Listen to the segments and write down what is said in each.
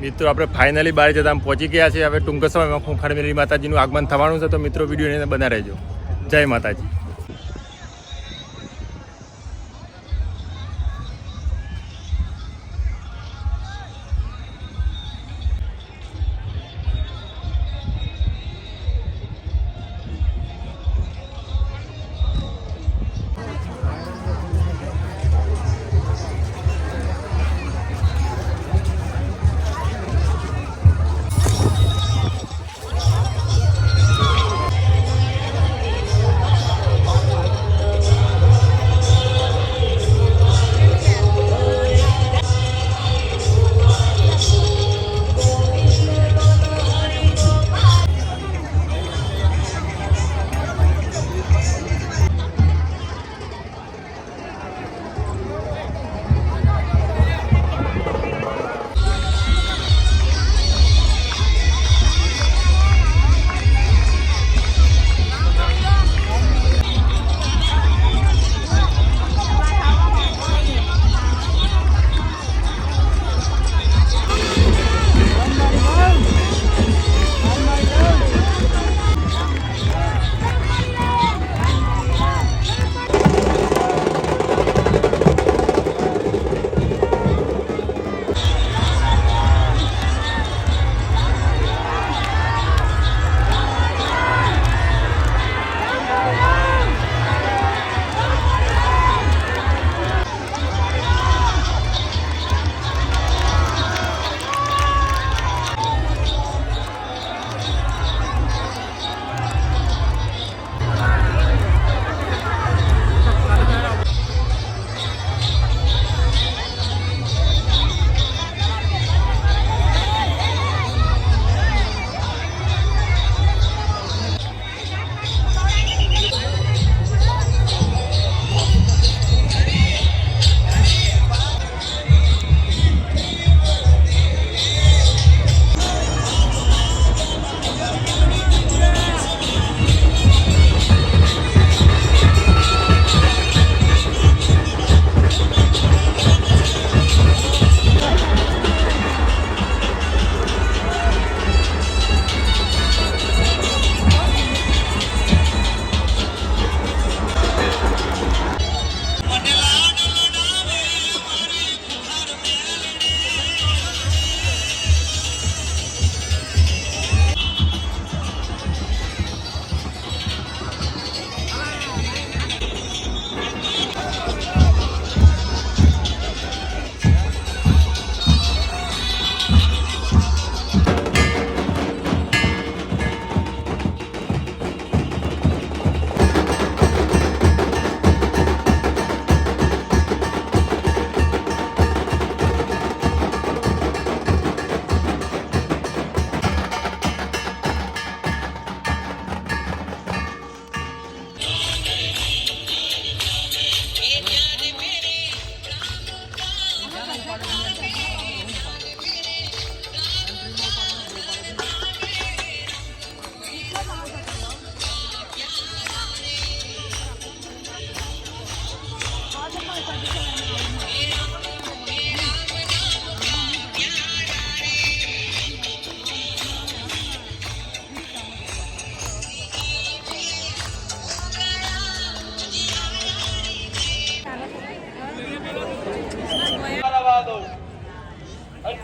મિત્રો આપણે ફાઇનલી બહાર જતા પહોંચી ગયા છે. હવે ટૂંક સમયમાં ખૂંખાર મેલડી માતાજીનું આગમન થવાનું છે. તો મિત્રો વિડીયોને બના રહેજો. જય માતાજી.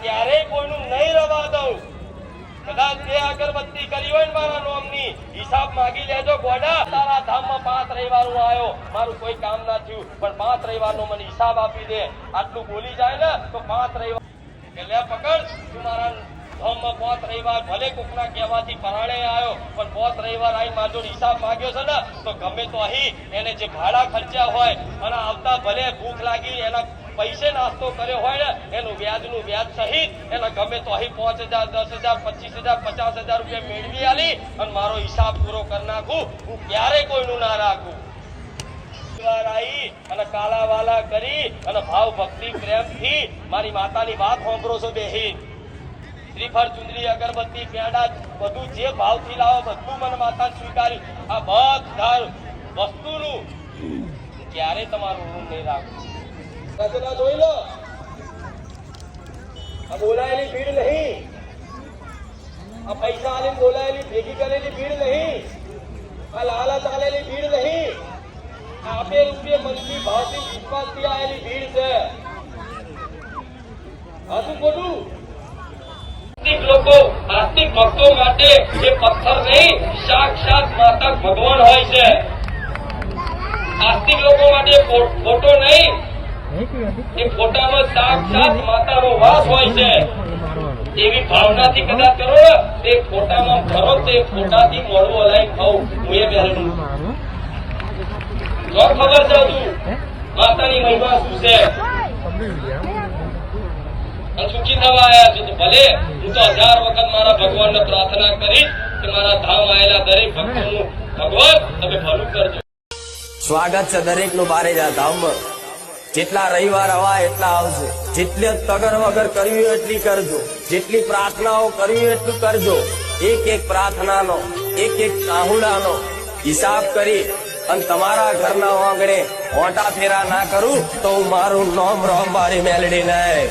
ક્યારેય કોઈનું નહીં રવા દઉં. કદાચ જે અગરબત્તી કરી હોય ને મારા નોમની હિસાબ માંગી લેજો. ગોડા તારા ધામમાં 5 રવિવારનો આવ્યો, મારું કોઈ કામ ના થયું, પણ 5 રવિવારનો મને હિસાબ આપી દે. આટલું બોલી જાય ને તો 5 રવિવાર લે પકડ. તું મારા ધામમાં 5 રવિવાર ભલે કોકના કહેવાથી પરાણે આવ્યો, પણ 5 રવિવાર આવીને મારો હિસાબ માંગ્યો છે ને તો ગમે તો અહીં એને જે ભાડા ખર્ચ્યા હોય અને આવતા ભલે ભૂખ લાગી એના પૈસે નાસ્તો કર્યો હોય ને એનું વ્યાજનું વ્યાજ સહિત એના ગમે તો અહીં 5,000, 10,000, 25,000, 50,000 રૂપિયા મેળવી આલી અને મારો હિસાબ પૂરો કરી નાખું. હું ક્યારેય કોઈનું ના રાખું. અને કાલા વાલા કરી અને ભાવ ભક્તિ પ્રેમથી મારી માતાની વાત સાંભળો છો બેહીન. શ્રીફળ, ચુંદડી, અગરબત્તી, પેડા બધું જે ભાવથી લાવો બધું મને માતા સ્વીકાર્યું. આ બધા વસ્તુનું ક્યારે તમારું ઋણ નહીં રાખવું. જોઈ લો, આ બોલાયેલી ભીડ નહીં, આ પૈસા આલીને બોલાયેલી ભેગી કરેલી ભીડ નહીં, આ લાલચ આલેલી ભીડ નહીં, આ આપે રૂપિયે મનથી ભાવથી વિશ્વાસથી આવેલી ભીડ છે. હાચું ખોટું? આસ્તિક લોકો, આસ્તિક ભક્તો માટે એ પથ્થર નહીં, સાક્ષાત માતા ભગવાન હોય છે. આસ્તિક લોકો માટે ફોટો નહીં, એ ફોટામાં સાક્ષાત માતાનો વાસ હોય છે. એવી ભાવનાથી કદાચ કરો ને, તે ફોટામાં ભરો, તે ફોટાથી મોડું હલાઈ ખાવ. હું એ પહેલું જો ખબર છે તું માતાની મહિમા શું છે. સુખી થવા આવ્યા છું તો ભલે હું તો 1000 વખત મારા ભગવાનને પ્રાર્થના કરીશ કે મારા ધામ આવેલા દરેક ભક્તોનું ભગવાન તમે ભલું કરજો. સ્વાગત છે દરેક નું બારેજા ધામમાં. જેટલા રવિવાર હવા એટલા આવજો, જેટલે તગર વગર કર્યું એટલી કરજો, જેટલી પ્રાર્થનાઓ કર્યું એટલું કરજો. એક એક પ્રાર્થનાનો, એક એક કાહુડાનો હિસાબ કરી અને તમારા ઘરના આંગણે ઓટા ફેરા ના કરું તો હું મારું નામ રંબારી મેલડી નહીં.